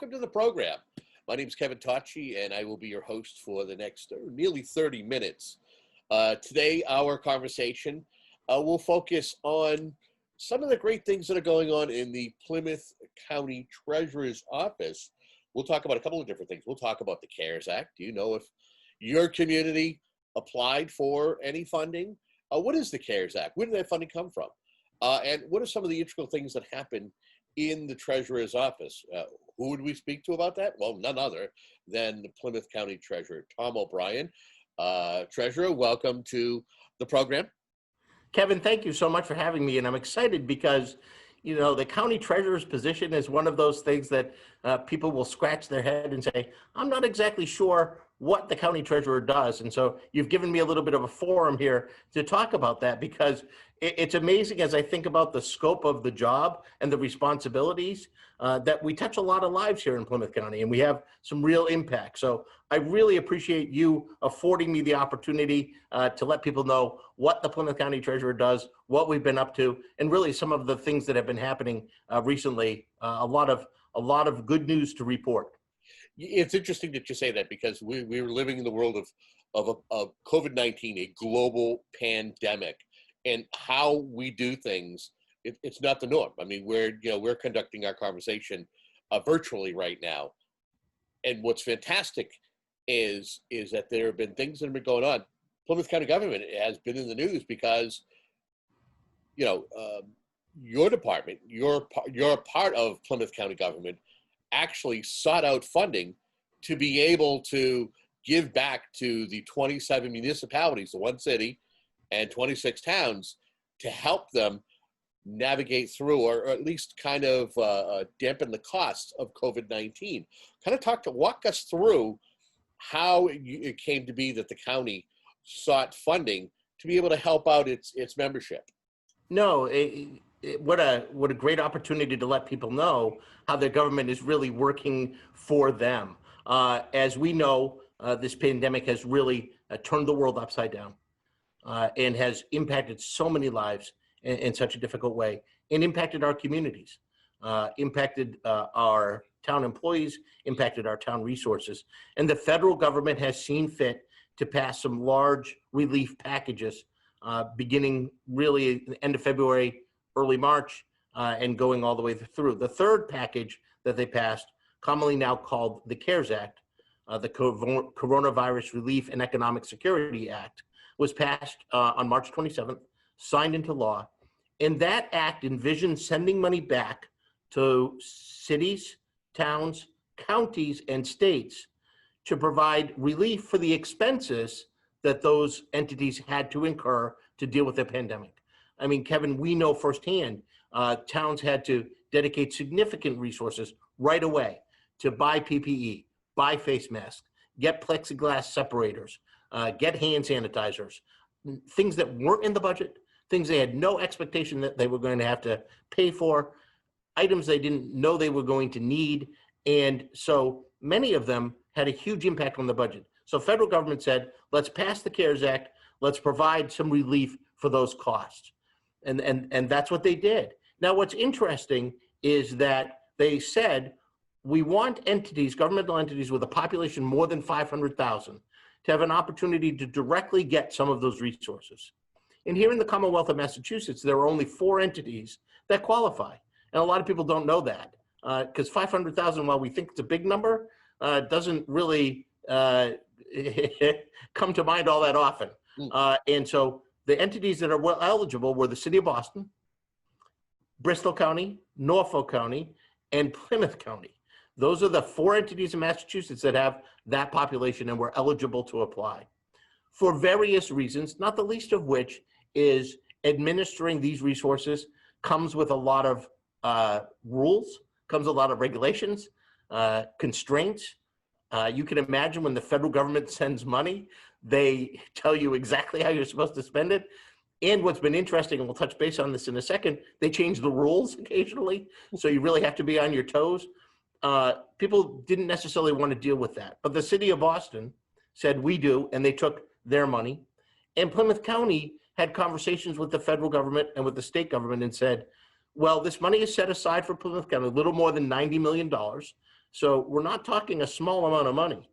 welcome to the program. My name is Kevin Tocci, and I will be your host for the next nearly 30 minutes. Today, our conversation will focus on some of the great things that are going on in the Plymouth County Treasurer's office. We'll talk about a couple of different things. We'll talk about the CARES Act. Do you know if your community applied for any funding? What is the CARES Act? Where did that funding come from? And what are some of the integral things that happen in the Treasurer's office? Who would we speak to about that? Well, none other than the Plymouth County Treasurer, Tom O'Brien. Treasurer, welcome to the program. Kevin, thank you so much for having me. And I'm excited because, you know, the county treasurer's position is one of those things that people will scratch their head and say, I'm not exactly sure what the county treasurer does. And so you've given me a little bit of a forum here to talk about that, because it's amazing as I think about the scope of the job and the responsibilities that we touch a lot of lives here in Plymouth County, and we have some real impact. So I really appreciate you affording me the opportunity to let people know what the Plymouth County Treasurer does, what we've been up to, and really some of the things that have been happening recently. A lot of good news to report. It's interesting that you say that, because we're living in the world of COVID-19, a global pandemic, and how we do things. It's not the norm. I mean, we're conducting our conversation virtually right now, and what's fantastic is that there have been things that have been going on. Plymouth County government has been in the news because, your department, you're part of Plymouth County government, actually sought out funding to be able to give back to the 27 municipalities, the one city and 26 towns, to help them navigate through, or at least kind of dampen the costs of COVID-19. Walk us through how it came to be that the county sought funding to be able to help out its membership. No, what a great opportunity to let people know how their government is really working for them. As we know, this pandemic has really turned the world upside down and has impacted so many lives in such a difficult way, and impacted our communities, impacted our town employees, impacted our town resources. And the federal government has seen fit to pass some large relief packages beginning really at the end of February, early March, and going all the way through. The third package that they passed, commonly now called the CARES Act, the Coronavirus Relief and Economic Security Act, was passed on March 27th, signed into law. And that act envisions sending money back to cities, towns, counties, and states to provide relief for the expenses that those entities had to incur to deal with the pandemic. I mean, Kevin, we know firsthand, towns had to dedicate significant resources right away to buy PPE, buy face masks, get plexiglass separators, get hand sanitizers, things that weren't in the budget, things they had no expectation that they were going to have to pay for, items they didn't know they were going to need. And so many of them had a huge impact on the budget. So federal government said, let's pass the CARES Act, let's provide some relief for those costs. And that's what they did. Now, what's interesting is that they said, we want entities, governmental entities with a population more than 500,000 to have an opportunity to directly get some of those resources. And here in the Commonwealth of Massachusetts, there are only 4 entities that qualify. And a lot of people don't know that, because 500,000, while we think it's a big number, doesn't really come to mind all that often. And so the entities that are well eligible were the City of Boston, Bristol County, Norfolk County, and Plymouth County. Those are the 4 entities in Massachusetts that have that population and were eligible to apply for various reasons, not the least of which is administering these resources comes with a lot of rules, comes with a lot of regulations, constraints. You can imagine when the federal government sends money, they tell you exactly how you're supposed to spend it. And what's been interesting, and we'll touch base on this in a second, they change the rules occasionally. So you really have to be on your toes. People didn't necessarily want to deal with that. But the City of Boston said, we do, and they took their money. And Plymouth County had conversations with the federal government and with the state government and said, well, this money is set aside for Plymouth County, a little more than $90 million So we're not talking a small amount of money.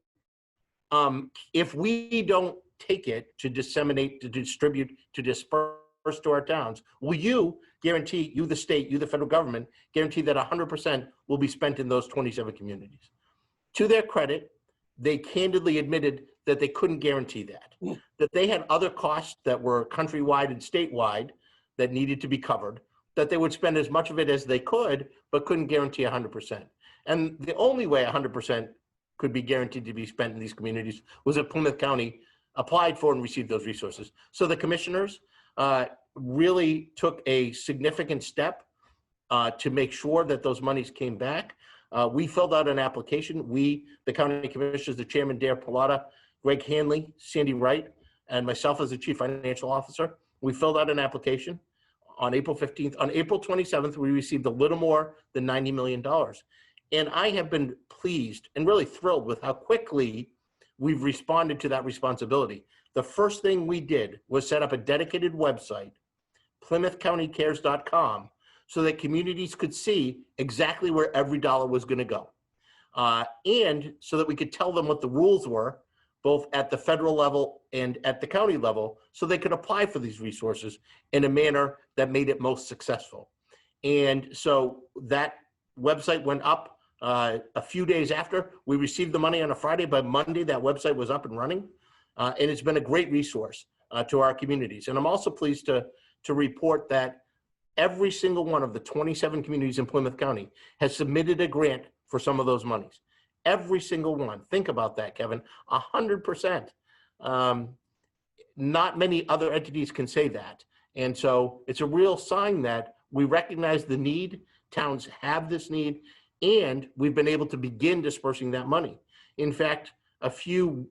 If we don't take it to disseminate, to distribute, to disperse to our towns, will you guarantee, you the state, you the federal government, guarantee that 100% will be spent in those 27 communities? To their credit, they candidly admitted that they couldn't guarantee that, that they had other costs that were countrywide and statewide that needed to be covered, that they would spend as much of it as they could, but couldn't guarantee 100%. And the only way 100% could be guaranteed to be spent in these communities was if Plymouth County applied for and received those resources. So the commissioners really took a significant step to make sure that those monies came back. We filled out an application. We, the county commissioners, the chairman, Dare Pilata, Greg Hanley, Sandy Wright, and myself as the chief financial officer, we filled out an application on April 15th. On April 27th, we received a little more than $90 million. And I have been pleased and really thrilled with how quickly we've responded to that responsibility. The first thing we did was set up a dedicated website, PlymouthCountyCares.com, so that communities could see exactly where every dollar was going to go. And so that we could tell them what the rules were, both at the federal level and at the county level, so they could apply for these resources in a manner that made it most successful. And so that website went up a few days after we received the money on a Friday. By Monday, that website was up and running. And it's been a great resource to our communities. And I'm also pleased to report that every single one of the 27 communities in Plymouth County has submitted a grant for some of those monies. Every single one. Think about that, Kevin. 100%. Not many other entities can say that. And so it's a real sign that we recognize the need, towns have this need, and we've been able to begin dispersing that money. In fact, a few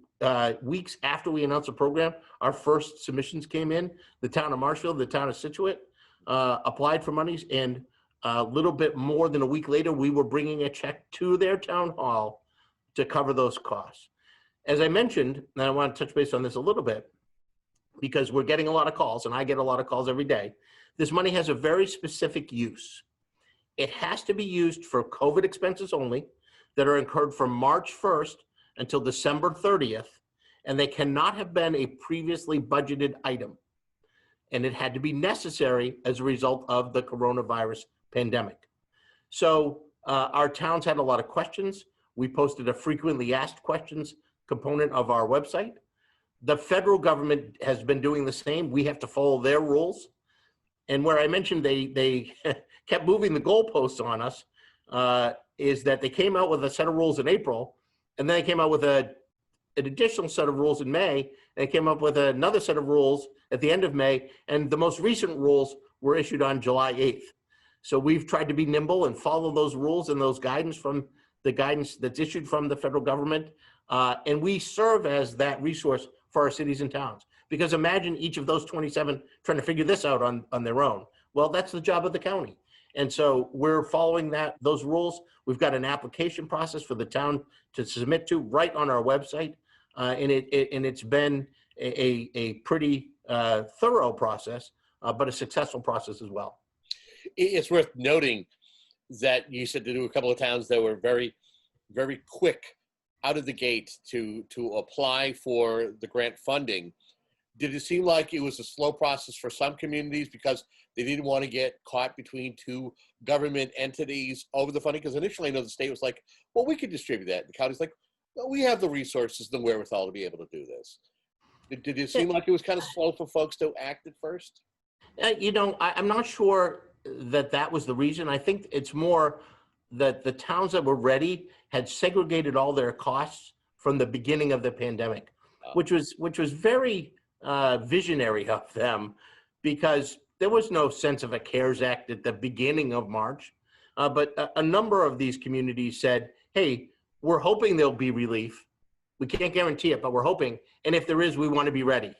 weeks after we announced the program, our first submissions came in. The town of Marshfield, the town of Situate applied for monies, and a little bit more than a week later, we were bringing a check to their town hall to cover those costs. As I mentioned, and I want to touch base on this a little bit, because we're getting a lot of calls, and I get a lot of calls every day. This money has a very specific use. It has to be used for COVID expenses only that are incurred from March 1st until December 30th, and they cannot have been a previously budgeted item. And it had to be necessary as a result of the coronavirus pandemic. So our towns had a lot of questions. We posted a frequently asked questions component of our website. The federal government has been doing the same. We have to follow their rules. And where I mentioned they kept moving the goalposts on us is that they came out with a set of rules in April, and then they came out with an additional set of rules in May, and they came up with another set of rules at the end of May, and the most recent rules were issued on July 8th. So we've tried to be nimble and follow those rules and those guidance from the guidance that's issued from the federal government. And we serve as that resource for our cities and towns. Because imagine each of those 27 trying to figure this out on their own. Well, that's the job of the county. And so we're following those rules. We've got an application process for the town to submit to right on our website. And it's been a pretty thorough process, but a successful process as well. It's worth noting that you said to do a couple of towns that were very, very quick out of the gate to apply for the grant funding. Did it seem like it was a slow process for some communities because they didn't want to get caught between two government entities over the funding? Because initially I know the state was like, well, we could distribute that. And the county's like, well, we have the resources, the wherewithal to be able to do this. Did it seem like it was kind of slow for folks to act at first? I'm not sure that was the reason. I think it's more that the towns that were ready had segregated all their costs from the beginning of the pandemic, which was very visionary of them, because there was no sense of a CARES Act at the beginning of March. But a number of these communities said, hey, we're hoping there'll be relief. We can't guarantee it, but we're hoping. And if there is, we want to be ready.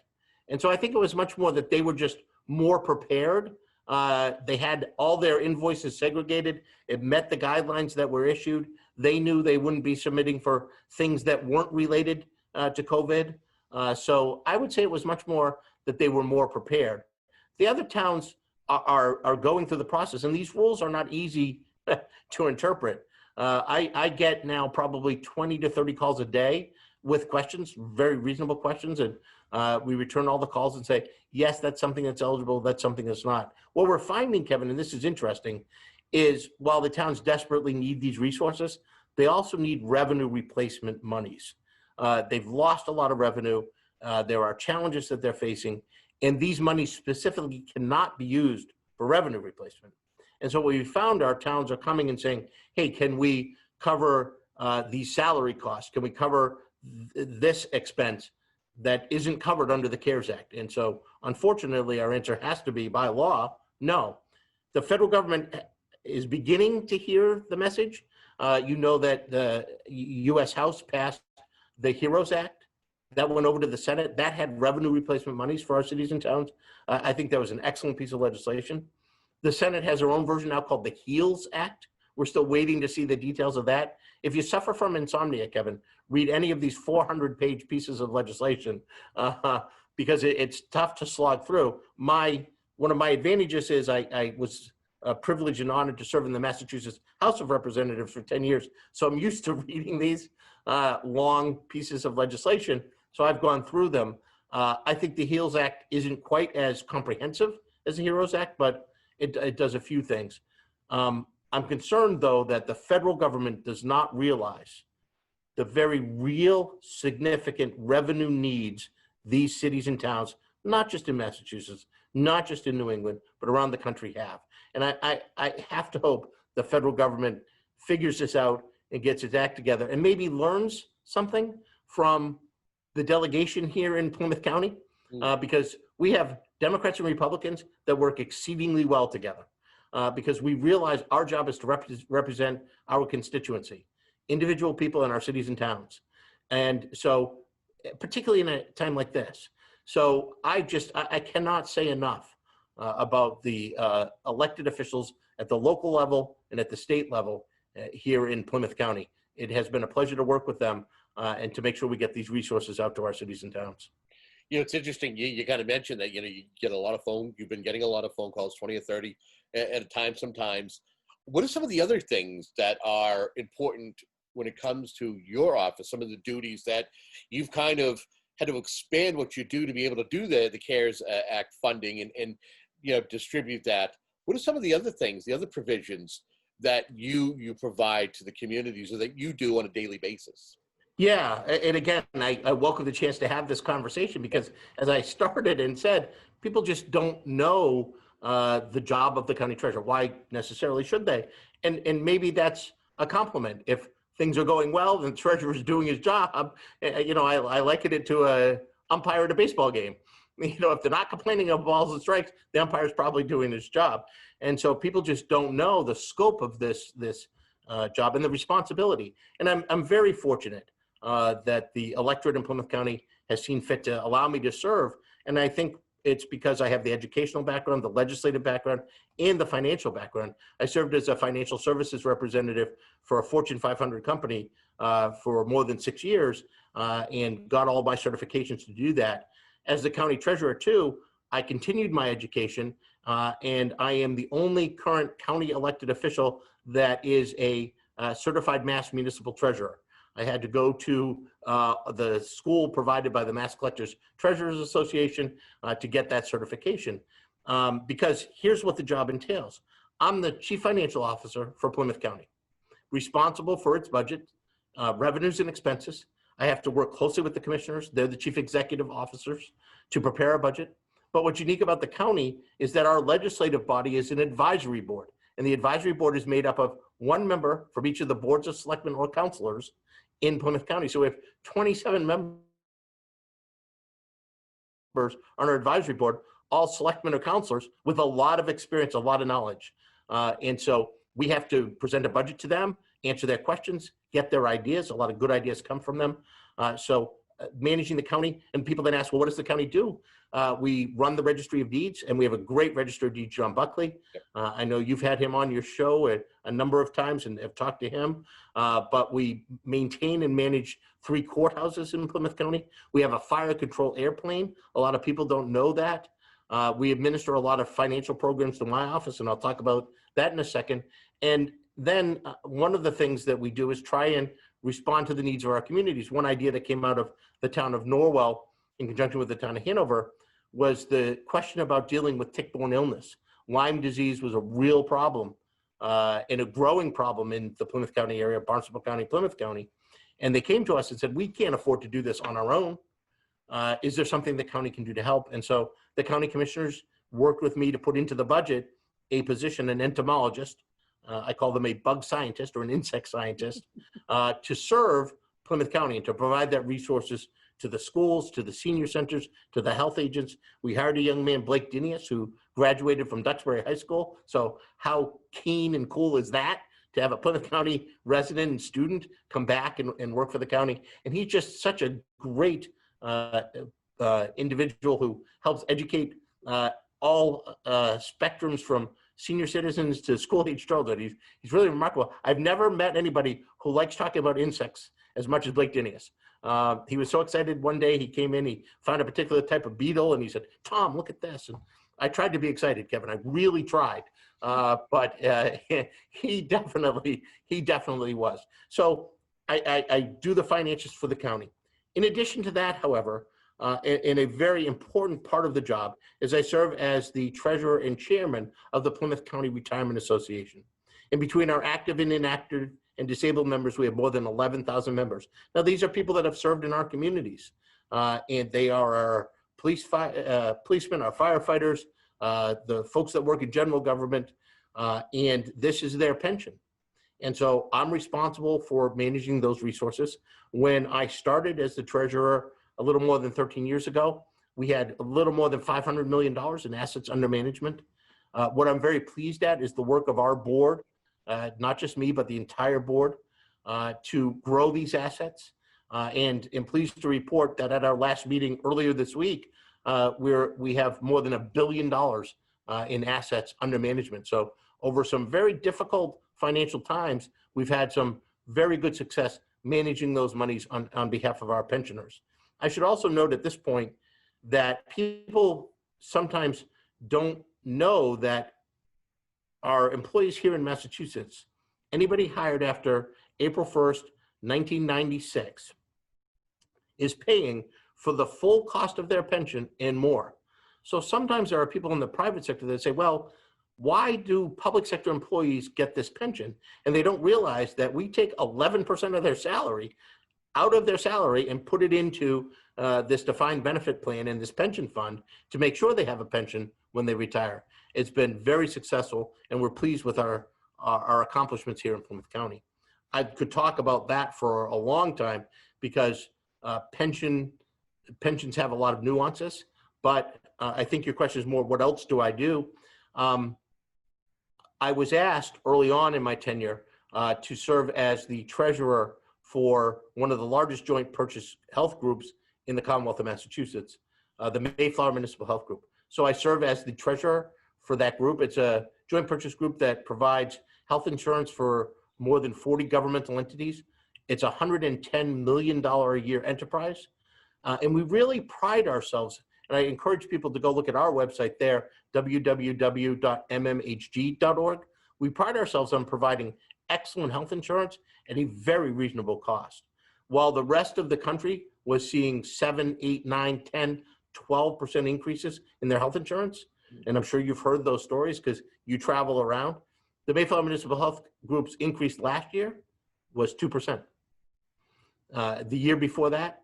And so I think it was much more that they were just more prepared. They had all their invoices segregated. It met the guidelines that were issued. They knew they wouldn't be submitting for things that weren't related to COVID. So I would say it was much more that they were more prepared. The other towns are going through the process, and these rules are not easy to interpret. I get now probably 20 to 30 calls a day with questions, very reasonable questions, and we return all the calls and say, yes, that's something that's eligible, that's something that's not. What we're finding, Kevin, and this is interesting, is while the towns desperately need these resources, they also need revenue replacement monies. They've lost a lot of revenue. There are challenges that they're facing, and these monies specifically cannot be used for revenue replacement. And so what we found, our towns are coming and saying, hey, can we cover these salary costs? Can we cover this expense that isn't covered under the CARES Act? And so unfortunately, our answer has to be, by law, no. The federal government is beginning to hear the message. You know that the U.S. House passed the HEROES Act. That went over to the Senate. That had revenue replacement monies for our cities and towns. I think that was an excellent piece of legislation. The Senate has their own version now called the HEALS Act. We're still waiting to see the details of that. If you suffer from insomnia, Kevin, read any of these 400-page pieces of legislation because it's tough to slog through. One of my advantages is I was privileged and honored to serve in the Massachusetts House of Representatives for 10 years. So I'm used to reading these long pieces of legislation. So I've gone through them. I think the HEALS Act isn't quite as comprehensive as the HEROES Act, but it does a few things. I'm concerned, though, that the federal government does not realize the very real significant revenue needs these cities and towns, not just in Massachusetts, not just in New England, but around the country have. And I have to hope the federal government figures this out and gets its act together and maybe learns something from the delegation here in Plymouth County, because we have Democrats and Republicans that work exceedingly well together, because we realize our job is to represent our constituency, individual people in our cities and towns. And so, particularly in a time like this. So I cannot say enough about the elected officials at the local level and at the state level here in Plymouth County. It has been a pleasure to work with them and to make sure we get these resources out to our cities and towns. You know, it's interesting. You kind of mentioned that, you know, you get a lot of you've been getting a lot of phone calls, 20 or 30 at a time sometimes. What are some of the other things that are important when it comes to your office, some of the duties that you've kind of had to expand what you do to be able to do the CARES Act funding and you know, distribute that? What are some of the other things, the other provisions that you provide to the communities or that you do on a daily basis? Yeah, and again, I welcome the chance to have this conversation because, as I started and said, people just don't know the job of the county treasurer. Why necessarily should they? And maybe that's a compliment. If things are going well, then the treasurer is doing his job. You know, I liken it to a umpire at a baseball game. You know, if they're not complaining of balls and strikes, the umpire is probably doing his job. And so people just don't know the scope of this job and the responsibility. And I'm very fortunate that the electorate in Plymouth County has seen fit to allow me to serve. And I think it's because I have the educational background, the legislative background, and the financial background. I served as a financial services representative for a Fortune 500 company for more than 6 years and got all my certifications to do that. As the county treasurer too, I continued my education and I am the only current county elected official that is a certified Mass Municipal Treasurer. I had to go to the school provided by the Mass Collectors Treasurers Association to get that certification because here's what the job entails. I'm the Chief Financial Officer for Plymouth County, responsible for its budget, revenues and expenses. I have to work closely with the commissioners. They're the chief executive officers to prepare a budget. But what's unique about the county is that our legislative body is an advisory board. And the advisory board is made up of one member from each of the boards of selectmen or counselors in Plymouth County. So we have 27 members on our advisory board, all selectmen or counselors with a lot of experience, a lot of knowledge. And so we have to present a budget to them, answer their questions, get their ideas. A lot of good ideas come from them. So managing the county, and people then ask, well, what does the county do? We run the registry of deeds, and we have a great register of deeds, John Buckley. I know you've had him on your show a number of times and have talked to him, but we maintain and manage 3 courthouses in Plymouth County. We have a fire control airplane. A lot of people don't know that. We administer a lot of financial programs to my office, and I'll talk about that in a second. And then one of the things that we do is try and respond to the needs of our communities. One idea that came out of the town of Norwell in conjunction with the town of Hanover was the question about dealing with tick-borne illness. Lyme disease was a real problem and a growing problem in the Plymouth County area, Barnstable County, Plymouth County. And they came to us and said, we can't afford to do this on our own. Is there something the county can do to help? And so the county commissioners worked with me to put into the budget a position, an entomologist, I call them a bug scientist or an insect scientist, to serve Plymouth County and to provide that resources to the schools, to the senior centers, to the health agents. We hired a young man, Blake Dinius, who graduated from Duxbury High School. So how keen and cool is that to have a Plymouth County resident and student come back and work for the county? And he's just such a great individual who helps educate all spectrums from senior citizens to school-age children. He's really remarkable. I've never met anybody who likes talking about insects as much as Blake Dinius. He was so excited one day, he came in, he found a particular type of beetle, and he said, Tom, look at this. And I tried to be excited, Kevin. I really tried, but he definitely was. So I do the finances for the county. In addition to that, however, and a very important part of the job is I serve as the treasurer and chairman of the Plymouth County Retirement Association. And between our active and inactive and disabled members, we have more than 11,000 members. Now, these are people that have served in our communities, and they are our policemen, our firefighters, the folks that work in general government, and this is their pension. And so I'm responsible for managing those resources. When I started as the treasurer a little more than 13 years ago, we had a little more than $500 million in assets under management. What I'm very pleased at is the work of our board, not just me, but the entire board, to grow these assets. And I'm pleased to report that at our last meeting earlier this week, we have more than $1 billion in assets under management. So over some very difficult financial times, we've had some very good success managing those monies on behalf of our pensioners. I should also note at this point that people sometimes don't know that our employees here in Massachusetts, anybody hired after April 1st, 1996, is paying for the full cost of their pension and more. So sometimes there are people in the private sector that say, well, why do public sector employees get this pension? And they don't realize that we take 11% of their salary out of their salary and put it into this defined benefit plan and this pension fund to make sure they have a pension when they retire. It's been very successful, and we're pleased with our accomplishments here in Plymouth County. I could talk about that for a long time because pensions have a lot of nuances, but I think your question is more, what else do I do? I was asked early on in my tenure to serve as the treasurer for one of the largest joint purchase health groups in the Commonwealth of Massachusetts, the Mayflower Municipal Health Group. So I serve as the treasurer for that group. It's a joint purchase group that provides health insurance for more than 40 governmental entities. It's a $110 million a year enterprise. And we really pride ourselves, and I encourage people to go look at our website there, www.mmhg.org. We pride ourselves on providing excellent health insurance at a very reasonable cost. While the rest of the country was seeing 7, 8, 9, 10, 12% increases in their health insurance, and I'm sure you've heard those stories because you travel around, the Mayflower Municipal Health Group's increase last year was 2%. The year before that,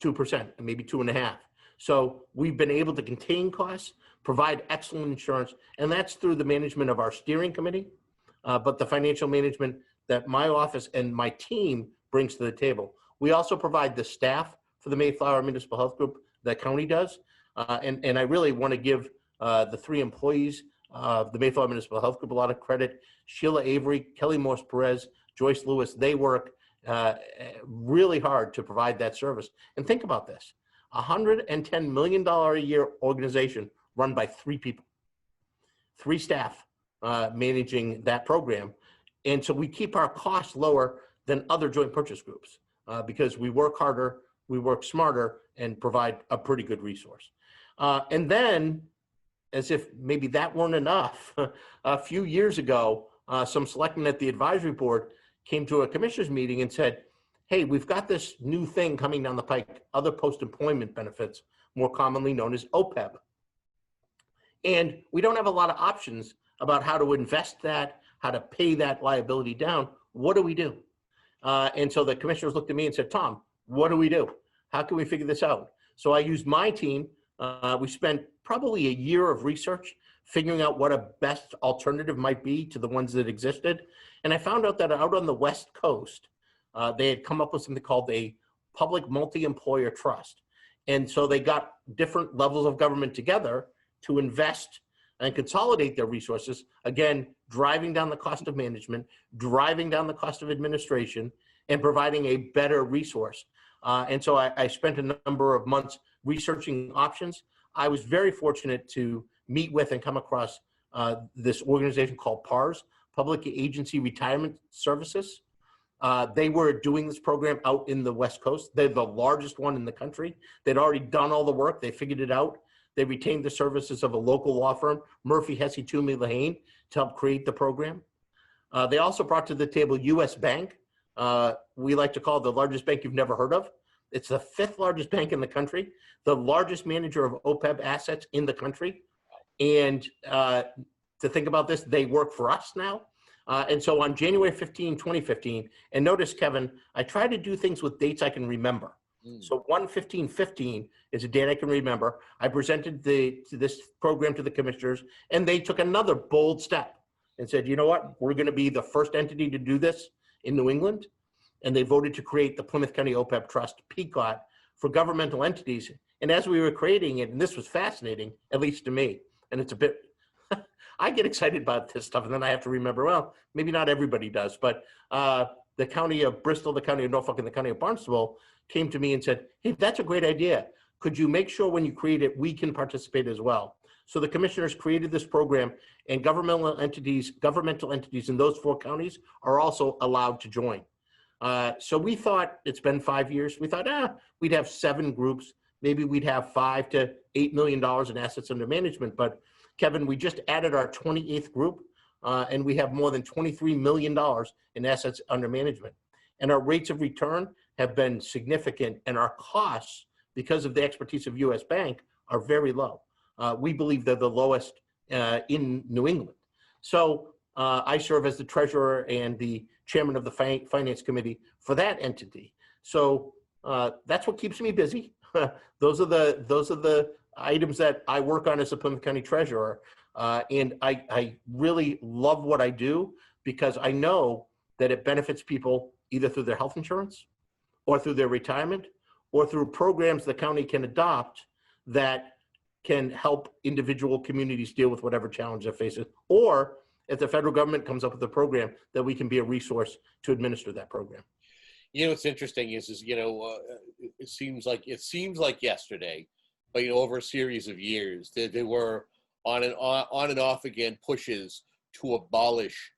2%, and maybe 2.5%. So we've been able to contain costs, provide excellent insurance, and that's through the management of our steering committee, but the financial management that my office and my team brings to the table. We also provide the staff for the Mayflower Municipal Health Group, the county does, and I really want to give the 3 employees of the Mayflower Municipal Health Group a lot of credit. Sheila Avery, Kelly Morse Perez, Joyce Lewis, they work really hard to provide that service. And think about this, $110 million a year organization run by 3 people, 3 staff managing that program. And so we keep our costs lower than other joint purchase groups because we work harder, we work smarter, and provide a pretty good resource. And then, as if maybe that weren't enough, a few years ago, some selectmen at the advisory board came to a commissioners meeting and said, hey, we've got this new thing coming down the pike, other post-employment benefits, more commonly known as OPEB. And we don't have a lot of options about how to invest that, how to pay that liability down. What do we do? And so the commissioners looked at me and said, Tom, what do we do? How can we figure this out? So I used my team. We spent probably a year of research figuring out what a best alternative might be to the ones that existed. And I found out that out on the West Coast, they had come up with something called a public multi-employer trust. And so they got different levels of government together to invest and consolidate their resources, again, driving down the cost of management, driving down the cost of administration, and providing a better resource. And so I spent a number of months researching options. I was very fortunate to meet with and come across this organization called PARS, Public Agency Retirement Services. They were doing this program out in the West Coast. They're the largest one in the country. They'd already done all the work. They figured it out. They retained the services of a local law firm, Murphy, Hesse, Toomey, Lehane, to help create the program. They also brought to the table US Bank. We like to call it the largest bank you've never heard of. It's the 5th largest bank in the country, the largest manager of OPEB assets in the country. And to think about this, they work for us now. And so on January 15, 2015, and notice, Kevin, I try to do things with dates I can remember. So 1/15/15 is a date I can remember. I presented this program to the commissioners, and they took another bold step and said, you know what, we're going to be the first entity to do this in New England. And they voted to create the Plymouth County OPEB Trust, PCOT, for governmental entities. And as we were creating it, and this was fascinating, at least to me, and it's a bit, I get excited about this stuff, and then I have to remember, well, maybe not everybody does, but the county of Bristol, the county of Norfolk, and the county of Barnstable came to me and said, hey, that's a great idea. Could you make sure when you create it, we can participate as well? So the commissioners created this program, and governmental entities in those 4 counties are also allowed to join. So we thought, it's been 5 years, we thought, we'd have 7 groups, maybe we'd have $5 to $8 million in assets under management. But Kevin, we just added our 28th group, and we have more than $23 million in assets under management. And our rates of return have been significant, and our costs, because of the expertise of US Bank, are very low. We believe they're the lowest in New England. So I serve as the treasurer and the chairman of the finance committee for that entity. So that's what keeps me busy. Those are the items that I work on as a Plymouth County treasurer. And I really love what I do, because I know that it benefits people either through their health insurance or through their retirement or through programs the county can adopt that can help individual communities deal with whatever challenge they're facing. Or if the federal government comes up with a program, that we can be a resource to administer that program. You know, what's interesting is it seems like yesterday, but over a series of years, there were on and off again pushes to abolish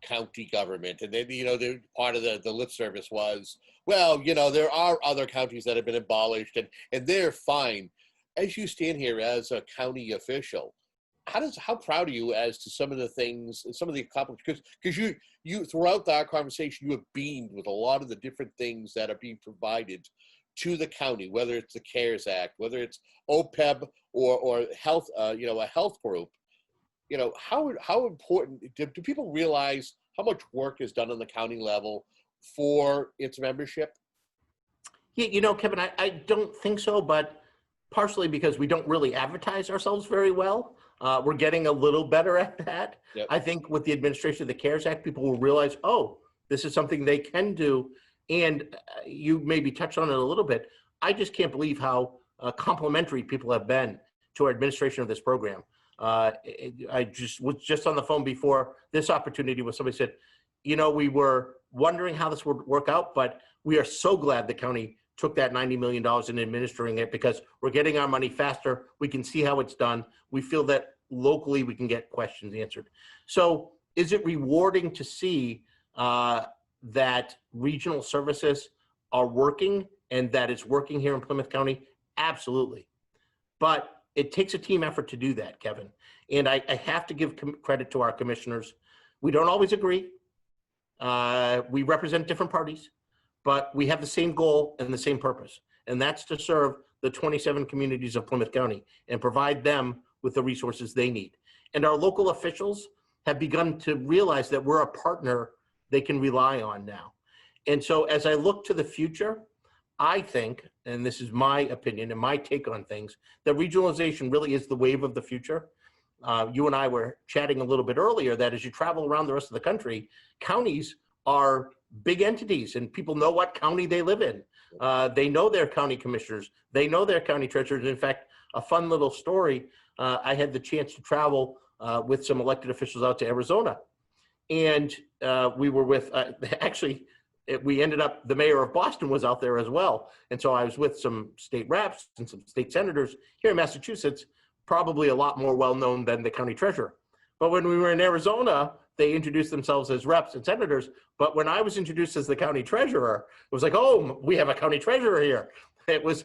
county government. And then, part of the lip service was, well, there are other counties that have been abolished and they're fine. As you stand here as a county official, how proud are you as to some of the things, some of the accomplishments? Because you throughout our conversation, you have beamed with a lot of the different things that are being provided to the county, whether it's the CARES Act, whether it's OPEB or health, a health group. How important do people realize how much work is done on the county level for its membership? Yeah, Kevin, I don't think so, but partially because we don't really advertise ourselves very well. We're getting a little better at that. Yep. I think with the administration of the CARES Act, people will realize, oh, this is something they can do. And you maybe touched on it a little bit. I just can't believe how complimentary people have been to our administration of this program. I was just on the phone before this opportunity where somebody said, we were wondering how this would work out, but we are so glad the county took that $90 million in administering it, because we're getting our money faster. We can see how it's done. We feel that locally we can get questions answered. So is it rewarding to see that regional services are working and that it's working here in Plymouth County? Absolutely. But it takes a team effort to do that, Kevin. And I have to give credit to our commissioners. We don't always agree. We represent different parties, but we have the same goal and the same purpose, and that's to serve the 27 communities of Plymouth County and provide them with the resources they need. And our local officials have begun to realize that we're a partner they can rely on now. And so as I look to the future, I think, and this is my opinion and my take on things, that regionalization really is the wave of the future. You and I were chatting a little bit earlier that as you travel around the rest of the country, counties are big entities and people know what county they live in. They know their county commissioners, they know their county treasurers. In fact, a fun little story, I had the chance to travel with some elected officials out to Arizona. And we were with, we ended up, the mayor of Boston was out there as well. And so I was with some state reps and some state senators here in Massachusetts, probably a lot more well-known than the county treasurer. But when we were in Arizona, they introduced themselves as reps and senators. But when I was introduced as the county treasurer, it was like, oh, we have a county treasurer here. It's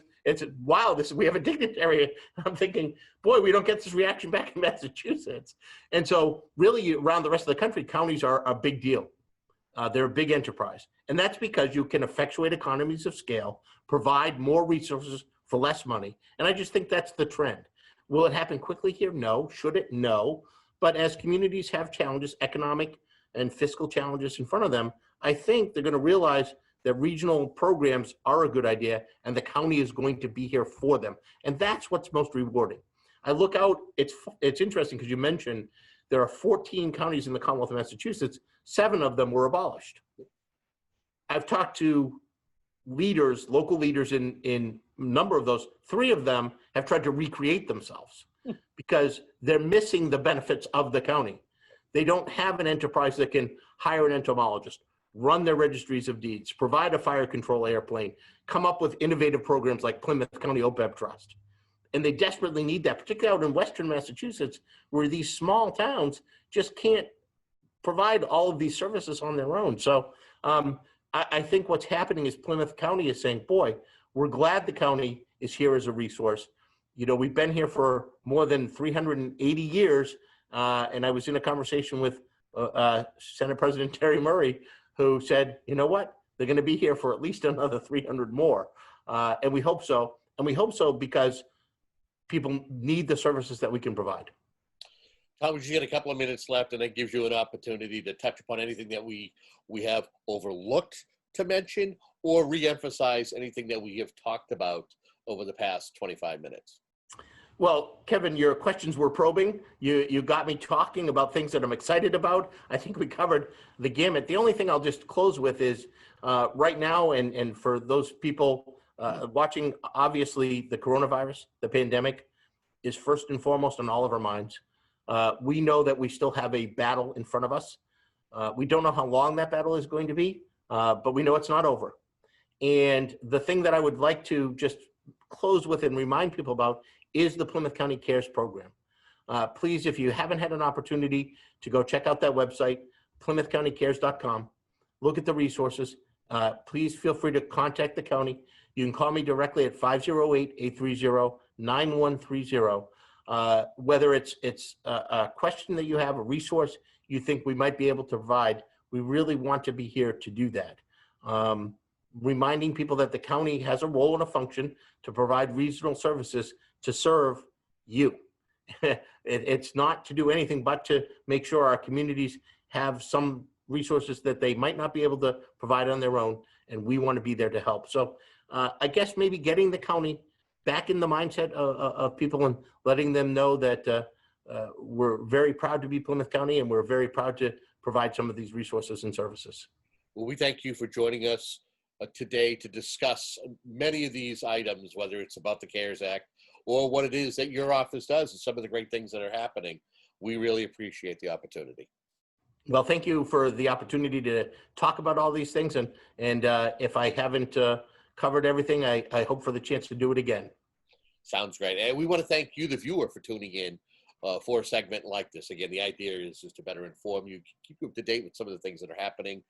wow, we have a dignitary. I'm thinking, boy, we don't get this reaction back in Massachusetts. And so really around the rest of the country, counties are a big deal. They're a big enterprise. And that's because you can effectuate economies of scale, provide more resources for less money. And I just think that's the trend. Will it happen quickly here? No. Should it? No. But as communities have challenges, economic and fiscal challenges in front of them, I think they're going to realize that regional programs are a good idea and the county is going to be here for them. And that's what's most rewarding. I look out, it's interesting because you mentioned there are 14 counties in the Commonwealth of Massachusetts, 7 of them were abolished. I've talked to leaders, local leaders in a number of those. 3 of them have tried to recreate themselves because they're missing the benefits of the county. They don't have an enterprise that can hire an entomologist, run their registries of deeds, provide a fire control airplane, come up with innovative programs like Plymouth County OPEB Trust. And they desperately need that, particularly out in Western Massachusetts, where these small towns just can't provide all of these services on their own. So I think what's happening is Plymouth County is saying, boy, we're glad the county is here as a resource. You know, we've been here for more than 380 years. And I was in a conversation with Senate President Terry Murray, who said, you know what, they're going to be here for at least another 300 more. And we hope so. And we hope so because people need the services that we can provide. Tom, you get a couple of minutes left, and that gives you an opportunity to touch upon anything that we have overlooked to mention or reemphasize anything that we have talked about over the past 25 minutes. Well, Kevin, your questions were probing. You got me talking about things that I'm excited about. I think we covered the gamut. The only thing I'll just close with is right now, and for those people watching, obviously the coronavirus, the pandemic, is first and foremost on all of our minds. We know that we still have a battle in front of us. We don't know how long that battle is going to be, but we know it's not over. And the thing that I would like to just close with and remind people about is the Plymouth County Cares program. Please, if you haven't had an opportunity to go check out that website, plymouthcountycares.com, look at the resources. Please feel free to contact the county. You can call me directly at 508-830-9130. Whether it's a question that you have, a resource you think we might be able to provide, we really want to be here to do that. Reminding people that the county has a role and a function to provide regional services to serve you. It's not to do anything but to make sure our communities have some resources that they might not be able to provide on their own, and we want to be there to help. So I guess maybe getting the county back in the mindset of people and letting them know that we're very proud to be Plymouth County and we're very proud to provide some of these resources and services. Well, we thank you for joining us today to discuss many of these items, whether it's about the CARES Act or what it is that your office does and some of the great things that are happening. We really appreciate the opportunity. Well, thank you for the opportunity to talk about all these things. And if I haven't covered everything, I hope for the chance to do it again. Sounds great. And we want to thank you, the viewer, for tuning in for a segment like this. Again, the idea is to better inform you, keep you up to date with some of the things that are happening.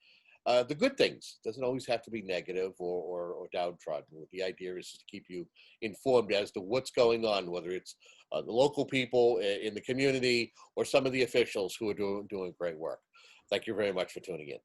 The good things doesn't always have to be negative or downtrodden. The idea is to keep you informed as to what's going on, whether it's the local people in the community or some of the officials who are doing great work. Thank you very much for tuning in.